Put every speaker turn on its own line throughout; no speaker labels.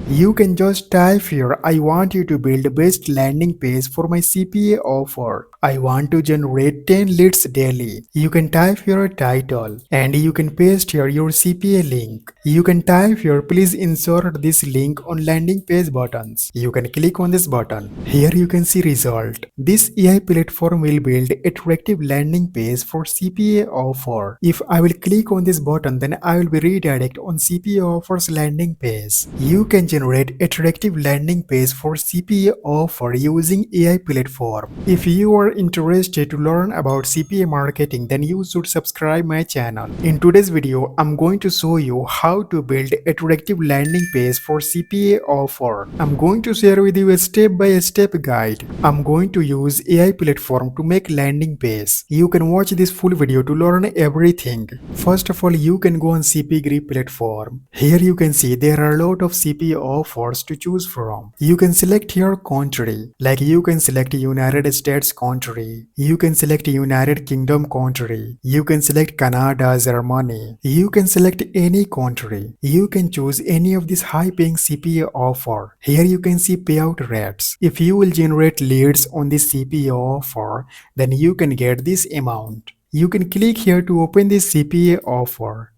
You can just type here, I want you to build the best landing page for my CPA offer. I want to generate 10 leads daily. You can type your title and you can paste here your CPA link. You can type here, please insert this link on landing page buttons. You can click on this button. Here you can see result. This AI platform will build attractive landing page for CPA offer. If I will click on this button, then I will be redirected on CPA offers landing page. You can generate attractive landing page for CPA offer using AI platform. If you are interested to learn about CPA marketing, then you should subscribe my channel. In today's video, I'm going to show you how to build attractive landing page for CPA offer. I'm going to share with you a step-by-step guide. I'm going to use AI platform to make landing page. You can watch this full video to learn everything. First of all, you can go on CPAGRIP platform. Here you can see there are a lot of CPA offers to choose from. You can select your country, like you can select United States country. You can select United Kingdom country. You can select Canada, Germany. You can select any country. You can choose any of these high-paying CPA offer. Here you can see payout rates. If you will generate leads on this CPA offer, then you can get this amount. You can click here to open this CPA offer.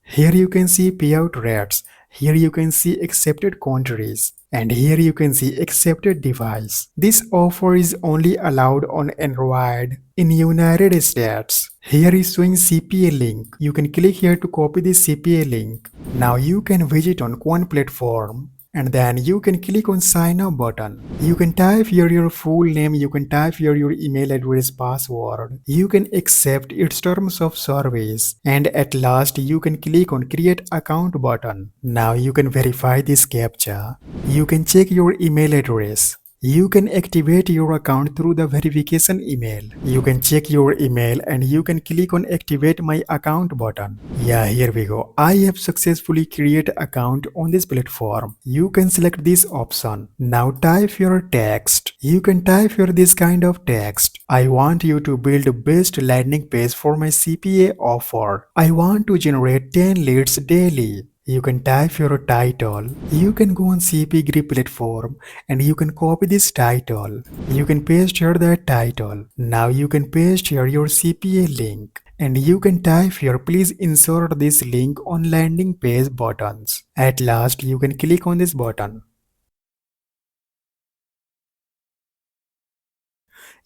Here you can see payout rates. Here you can see accepted countries. And here you can see accepted device. This offer is only allowed on Android in United States. Here is showing CPA link. You can click here to copy this CPA link. Now you can visit on Q1 platform. And then you can click on sign up button. You can type here your full name, you can type here your email address, password. You can accept its terms of service. And at last you can click on create account button. Now you can verify this CAPTCHA. You can check your email address. You can activate your account through the verification email. You can check your email and you can click on activate my account button. Yeah, here we go. I have successfully created account on this platform. You can select this option. Now type your text. You can type here this kind of text. I want you to build best landing page for my CPA offer. I want to generate 10 leads daily. You can type your title. You can go on CPAGRIP platform and you can copy this title. You can paste here that title. Now you can paste here your CPA link. And you can type here, please insert this link on landing page buttons. At last, you can click on this button.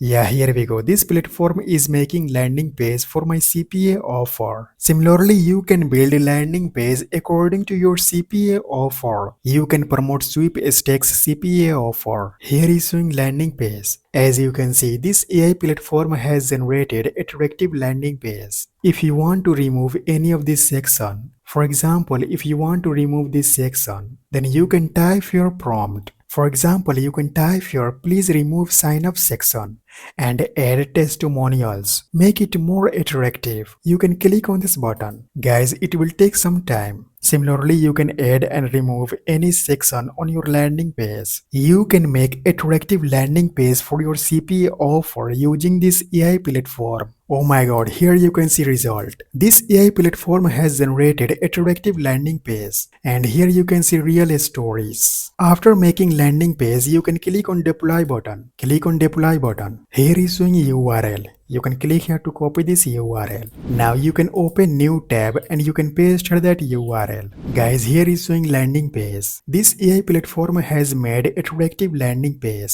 Yeah, here we go. This platform is making landing page for my CPA offer. Similarly, you can build a landing page according to your CPA offer. You can promote sweepstakes CPA offer. Here is showing landing page. As you can see, this AI platform has generated attractive landing page. If you want to remove any of this section, for example, if you want to remove this section, then you can type your prompt. For example, you can type here, please remove sign up section and add testimonials. Make it more attractive. You can click on this button. Guys, it will take some time. Similarly, you can add and remove any section on your landing page. You can make attractive landing page for your CPA offer using this AI platform. Oh my god, here you can see result. This AI platform has generated attractive landing page. And here you can see real stories. After making landing page, you can click on deploy button. Click on deploy button. Here is showing URL. You can click here to copy this URL. Now you can open new tab and you can paste here that URL. Guys, here is showing landing page. This AI platform has made attractive landing page.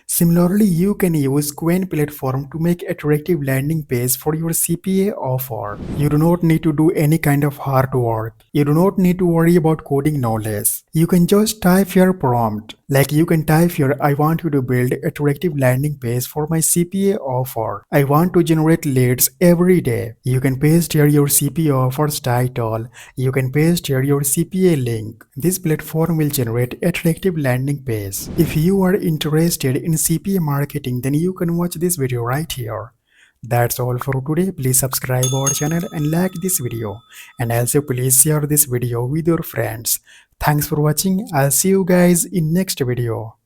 Similarly, you can use Q1 platform to make attractive landing page for your CPA offer. You do not need to do any kind of hard work. You do not need to worry about coding knowledge. You can just type your prompt. Like you can type here, I want you to build attractive landing page for my CPA offer. I want to generate leads every day. You can paste here your CPA offers title. You can paste here your CPA link. This platform will generate attractive landing page. If you are interested in CPA marketing, then you can watch this video right here. That's all for today. Please subscribe our channel and like this video. And also please share this video with your friends. Thanks for watching. I'll see you guys in next video.